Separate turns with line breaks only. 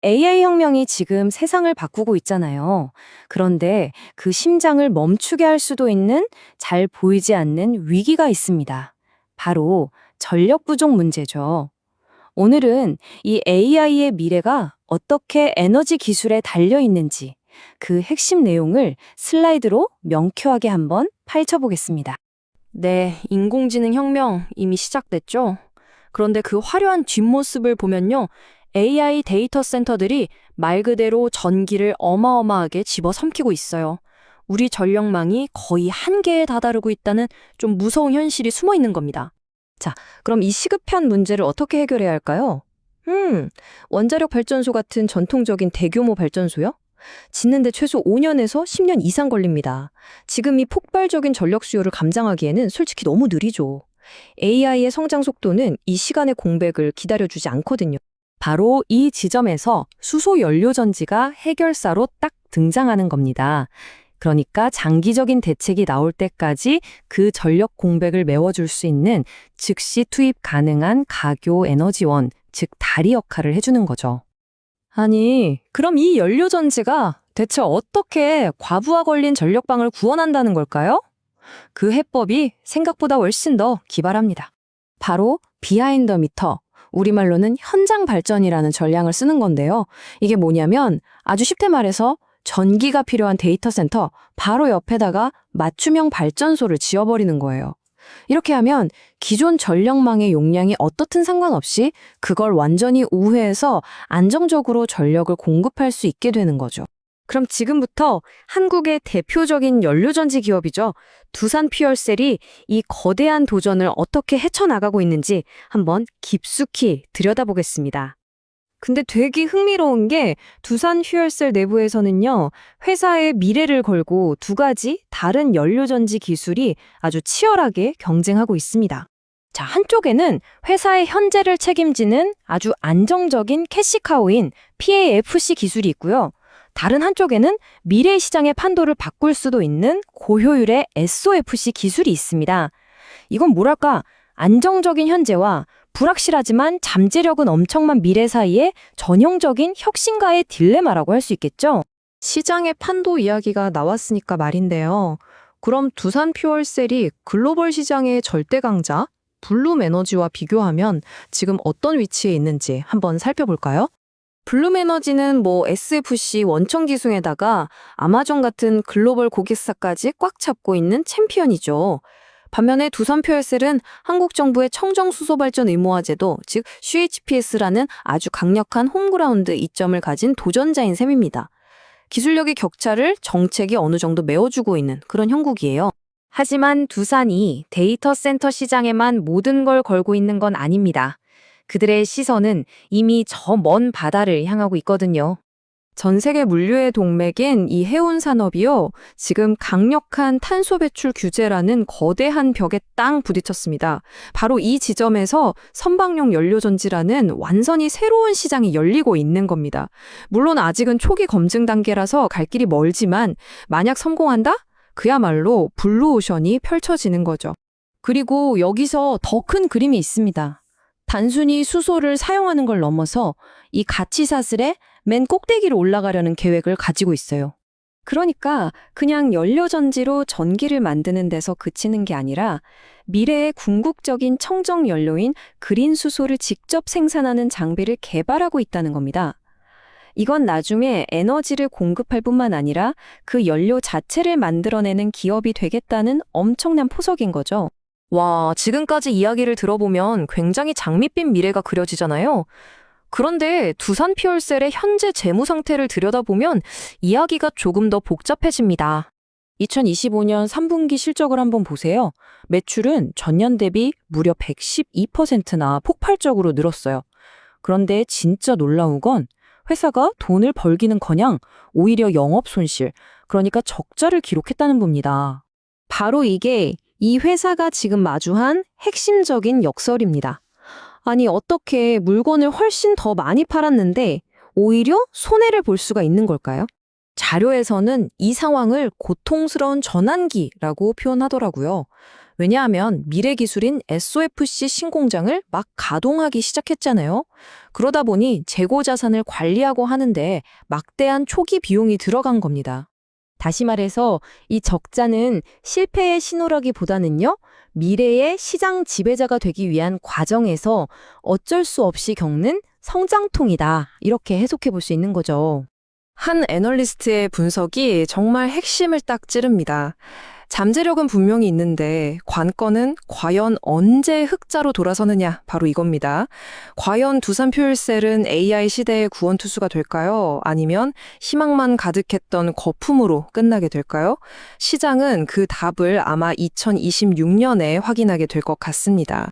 AI 혁명이 지금 세상을 바꾸고 있잖아요. 그런데 그 심장을 멈추게 할 수도 있는 잘 보이지 않는 위기가 있습니다. 바로 전력 부족 문제죠. 오늘은 이 AI의 미래가 어떻게 에너지 기술에 달려 있는지 그 핵심 내용을 슬라이드로 명쾌하게 한번 파헤쳐보겠습니다.
네, 인공지능 혁명 이미 시작됐죠? 그런데 그 화려한 뒷모습을 보면요. AI 데이터 센터들이 말 그대로 전기를 어마어마하게 집어삼키고 있어요. 우리 전력망이 거의 한계에 다다르고 있다는 좀 무서운 현실이 숨어 있는 겁니다.
그럼 이 시급한 문제를 어떻게 해결해야 할까요? 원자력 발전소 같은 전통적인 대규모 발전소요? 짓는데 최소 5년에서 10년 이상 걸립니다. 지금 이 폭발적인 전력 수요를 감당하기에는 솔직히 너무 느리죠. AI의 성장 속도는 이 시간의 공백을 기다려주지 않거든요. 바로 이 지점에서 수소 연료 전지가 해결사로 딱 등장하는 겁니다. 그러니까 장기적인 대책이 나올 때까지 그 전력 공백을 메워줄 수 있는 즉시 투입 가능한 가교 에너지원, 즉 다리 역할을 해주는 거죠. 아니, 그럼 이 연료 전지가 대체 어떻게 과부하 걸린 전력방을 구원한다는 걸까요? 그 해법이 생각보다 훨씬 더 기발합니다. 바로 비하인드 미터, 우리말로는 현장 발전이라는 전략을 쓰는 건데요. 이게 뭐냐면 아주 쉽게 말해서 전기가 필요한 데이터 센터 바로 옆에다가 맞춤형 발전소를 지어버리는 거예요. 이렇게 하면 기존 전력망의 용량이 어떻든 상관없이 그걸 완전히 우회해서 안정적으로 전력을 공급할 수 있게 되는 거죠. 그럼 지금부터 한국의 대표적인 연료전지 기업이죠. 두산 퓨얼셀이 이 거대한 도전을 어떻게 헤쳐나가고 있는지 한번 깊숙이 들여다보겠습니다. 근데 되게 흥미로운 게 두산 퓨얼셀 내부에서는요, 회사의 미래를 걸고 두 가지 다른 연료전지 기술이 아주 치열하게 경쟁하고 있습니다. 자, 한쪽에는 회사의 현재를 책임지는 아주 안정적인 캐시카우인 PAFC 기술이 있고요. 다른 한쪽에는 미래 시장의 판도를 바꿀 수도 있는 고효율의 SOFC 기술이 있습니다. 이건 뭐랄까, 안정적인 현재와 불확실하지만 잠재력은 엄청난 미래 사이의 전형적인 혁신가의 딜레마라고 할 수 있겠죠? 시장의 판도 이야기가 나왔으니까 말인데요. 그럼 두산 퓨얼셀이 글로벌 시장의 절대 강자, 블룸 에너지와 비교하면 지금 어떤 위치에 있는지 한번 살펴볼까요? 블룸 에너지는 SFC 원천 기술에다가 아마존 같은 글로벌 고객사까지 꽉 잡고 있는 챔피언이죠. 반면에 두산 퓨얼셀은 한국 정부의 청정수소발전 의무화제도, 즉 CHPS라는 아주 강력한 홈그라운드 이점을 가진 도전자인 셈입니다. 기술력의 격차를 정책이 어느 정도 메워주고 있는 그런 형국이에요. 하지만 두산이 데이터 센터 시장에만 모든 걸 걸고 있는 건 아닙니다. 그들의 시선은 이미 저 먼 바다를 향하고 있거든요. 전 세계 물류의 동맥인 이 해운 산업이요, 지금 강력한 탄소 배출 규제라는 거대한 벽에 땅 부딪혔습니다. 바로 이 지점에서 선박용 연료전지라는 완전히 새로운 시장이 열리고 있는 겁니다. 물론 아직은 초기 검증 단계라서 갈 길이 멀지만 만약 성공한다? 그야말로 블루오션이 펼쳐지는 거죠. 그리고 여기서 더 큰 그림이 있습니다. 단순히 수소를 사용하는 걸 넘어서 이 가치사슬의 맨 꼭대기로 올라가려는 계획을 가지고 있어요. 그러니까 그냥 연료전지로 전기를 만드는 데서 그치는 게 아니라 미래의 궁극적인 청정 연료인 그린 수소를 직접 생산하는 장비를 개발하고 있다는 겁니다. 이건 나중에 에너지를 공급할 뿐만 아니라 그 연료 자체를 만들어내는 기업이 되겠다는 엄청난 포석인 거죠. 와, 지금까지 이야기를 들어보면 굉장히 장밋빛 미래가 그려지잖아요. 그런데 두산 퓨얼셀의 현재 재무 상태를 들여다보면 이야기가 조금 더 복잡해집니다. 2025년 3분기 실적을 한번 보세요. 매출은 전년 대비 무려 112%나 폭발적으로 늘었어요. 그런데 진짜 놀라운 건 회사가 돈을 벌기는커녕 오히려 영업 손실, 그러니까 적자를 기록했다는 겁니다. 바로 이게 이 회사가 지금 마주한 핵심적인 역설입니다. 아니, 어떻게 물건을 훨씬 더 많이 팔았는데 오히려 손해를 볼 수가 있는 걸까요? 자료에서는 이 상황을 고통스러운 전환기라고 표현하더라고요. 왜냐하면 미래 기술인 SOFC 신공장을 막 가동하기 시작했잖아요. 그러다 보니 재고 자산을 관리하고 하는데 막대한 초기 비용이 들어간 겁니다. 다시 말해서 이 적자는 실패의 신호라기보다는요, 미래의 시장 지배자가 되기 위한 과정에서 어쩔 수 없이 겪는 성장통이다. 이렇게 해석해 볼 수 있는 거죠.
한 애널리스트의 분석이 정말 핵심을 딱 찌릅니다. 잠재력은 분명히 있는데 관건은 과연 언제 흑자로 돌아서느냐, 바로 이겁니다. 과연 두산표일셀은 AI 시대의 구원투수가 될까요? 아니면 희망만 가득했던 거품으로 끝나게 될까요? 시장은 그 답을 아마 2026년에 확인하게 될 것 같습니다.